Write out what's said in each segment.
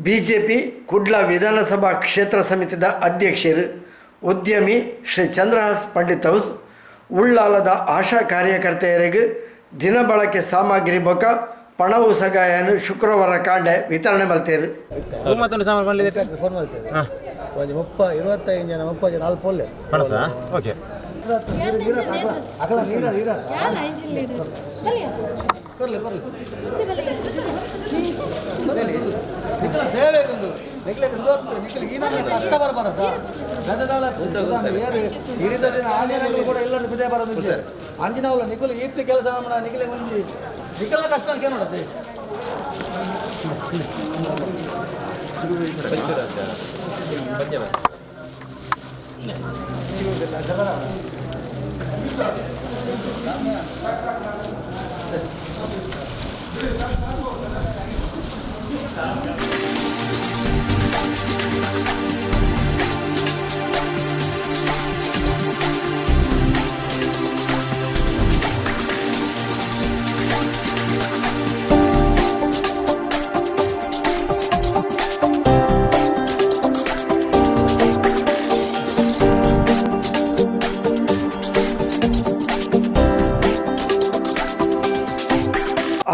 BJP Kudla ವಿಧಾನಸಭಾ ಕ್ಷೇತ್ರ ಸಮಿತಿದ ಅಧ್ಯಕ್ಷರು ಉದ್ಯಮಿ ಶ್ರೀ ಚಂದ್ರಹಾಸ್ ಪಂಡಿತ್ ಹೌಸ್ ಉಳ್ಳಾಲದ ಆಶಾ ಕಾರ್ಯಕರ್ತೆಯರಿಗೆ ದಿನಬಳಕೆ ಸಾಮಗ್ರಿ ಬೊಕ ಪಣವು ಸಗಾಯನು ಶುಕ್ರವಾರ ಕಾಂಡೆ ವಿತರಣೆ ಮಾಡ್ತೇರು. ಸೇವೆ ಕಷ್ಟ ಬರಬಾರದ ಹಿಡಿದ ದಿನ ಆಂಜನೇಯಗಳು ಕೂಡ ಎಲ್ಲರೂ ಬಿದೆ ಬರೋದು ಅಂಜಿನವಲ್ಲ ನಿಖಲ್ ಈರ್ತಿ ಕೆಲಸ ನಿಖಲೆ ಮಂದಿ ನಿಖಲ್ನ ಕಷ್ಟ ಅಂತ ನೋಡತ್ತೆ.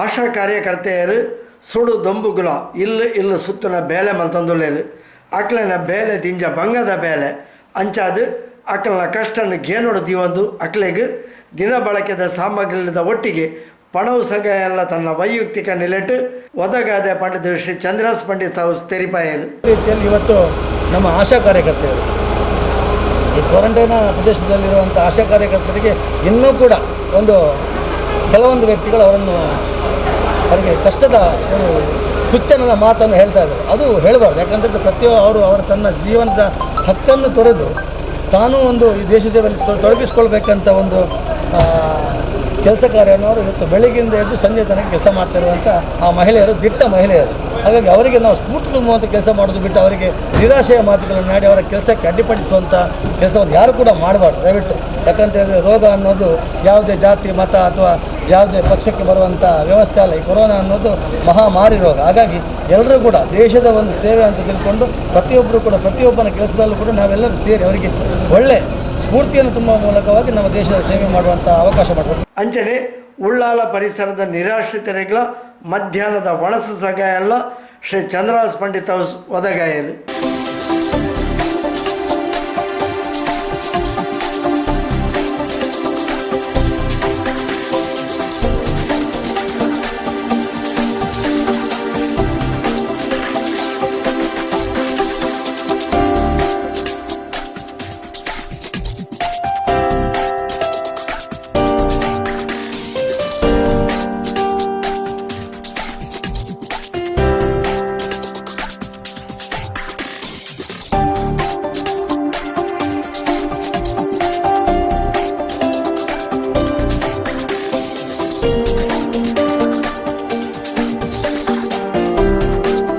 ಆಶಾ ಕಾರ್ಯಕರ್ತೆಯರು ಸುಡು ದೊಂಬುಗುಲ ಇಲ್ಲು ಸುತ್ತನ ಬೇಲೆ ಮಲ್ತಂದುಳ್ಳೇರು ಅಕ್ಲನ ಬೇಲೆ ದಿಂಜ ಬಂಗದ ಬೇಲೆ ಅಂಚಾದು ಅಕ್ಲನ ಕಷ್ಟನ ಗೇನೋಡು ದಿವಂದು ಅಕ್ಲೆಗೆ ದಿನ ಬಳಕೆದ ಸಾಮಗ್ರಿದ ಒಟ್ಟಿಗೆ ಪಣವು ಸಗಾಯ ಎಲ್ಲ ತನ್ನ ವೈಯಕ್ತಿಕ ನಿಲೆಟ್ಟು ಒದಗಾದೆ ಪಂಡಿತ ಶ್ರೀ ಚಂದ್ರಹಾಸ್ ಪಂಡಿತ್ ಹೌಸ್ ತೆರಿಪಾಯರು. ರೀತಿಯಲ್ಲಿ ಇವತ್ತು ನಮ್ಮ ಆಶಾ ಕಾರ್ಯಕರ್ತೆಯರು ಈ ಕ್ವಾರಂಟೈನ್ ಪ್ರದೇಶದಲ್ಲಿರುವಂಥ ಆಶಾ ಕಾರ್ಯಕರ್ತರಿಗೆ ಇನ್ನೂ ಕೂಡ ಕೆಲವೊಂದು ವ್ಯಕ್ತಿಗಳು ಅವರಿಗೆ ಕಷ್ಟದ ಒಂದು ತುಚ್ಚನದ ಮಾತನ್ನು ಹೇಳ್ತಾ ಇದ್ದಾರೆ. ಅದು ಹೇಳಬಾರ್ದು. ಯಾಕಂತಂದರೆ ಅವರ ತನ್ನ ಜೀವನದ ಹಕ್ಕನ್ನು ತೊರೆದು ತಾನೂ ಈ ದೇಶ ಸೇವೆಯಲ್ಲಿ ತೊಡಗಿಸ್ಕೊಳ್ಬೇಕಂತ ಒಂದು ಕೆಲಸ ಕಾರ್ಯವನ್ನು ಅವರು ಇವತ್ತು ಬೆಳಗ್ಗಿಂದ ಎದ್ದು ಸಂಜೆ ತನಕ ಕೆಲಸ ಮಾಡ್ತಿರುವಂಥ ಆ ಮಹಿಳೆಯರು ದಿಟ್ಟ ಮಹಿಳೆಯರು. ಹಾಗಾಗಿ ಅವರಿಗೆ ನಾವು ಸ್ಫೂರ್ತಿ ತುಂಬುವಂಥ ಕೆಲಸ ಮಾಡೋದು ಬಿಟ್ಟು ಅವರಿಗೆ ನಿರಾಶೆಯ ಮಾತುಗಳನ್ನು ನಾಡಿ ಅವರ ಕೆಲಸಕ್ಕೆ ಅಡ್ಡಿಪಡಿಸುವಂಥ ಕೆಲಸವನ್ನು ಯಾರು ಕೂಡ ಮಾಡಬಾರ್ದು ದಯವಿಟ್ಟು. ಯಾಕಂತೇಳಿದರೆ ರೋಗ ಅನ್ನೋದು ಯಾವುದೇ ಜಾತಿ ಮತ ಅಥವಾ ಯಾವುದೇ ಪಕ್ಷಕ್ಕೆ ಬರುವಂಥ ವ್ಯವಸ್ಥೆ ಅಲ್ಲ. ಈ ಕೊರೋನಾ ಅನ್ನೋದು ಮಹಾಮಾರಿ ರೋಗ. ಹಾಗಾಗಿ ಎಲ್ಲರೂ ಕೂಡ ದೇಶದ ಒಂದು ಸೇವೆ ಅಂತ ತಿಳ್ಕೊಂಡು ಪ್ರತಿಯೊಬ್ಬರು ಕೂಡ ಪ್ರತಿಯೊಬ್ಬನ ಕೆಲಸದಲ್ಲೂ ಕೂಡ ನಾವೆಲ್ಲರೂ ಸೇರಿ ಅವರಿಗೆ ಒಳ್ಳೆ ಸ್ಫೂರ್ತಿಯನ್ನು ತುಂಬುವ ಮೂಲಕವಾಗಿ ನಮ್ಮ ದೇಶದ ಸೇವೆ ಮಾಡುವಂಥ ಅವಕಾಶ ಮಾಡಬೇಕು. ಅಂಚನೆ ಉಳ್ಳಾಲ ಪರಿಸರದ ನಿರಾಶ್ರಿತರಿಗಳ ಮಧ್ಯಾಹ್ನದ ಒಣಸು ಸಗಾಯ ಎಲ್ಲ ಶ್ರೀ ಚಂದ್ರಹಾಸ್ ಪಂಡಿತ್ ಹೌಸ್ ಒದಗಾಯರು.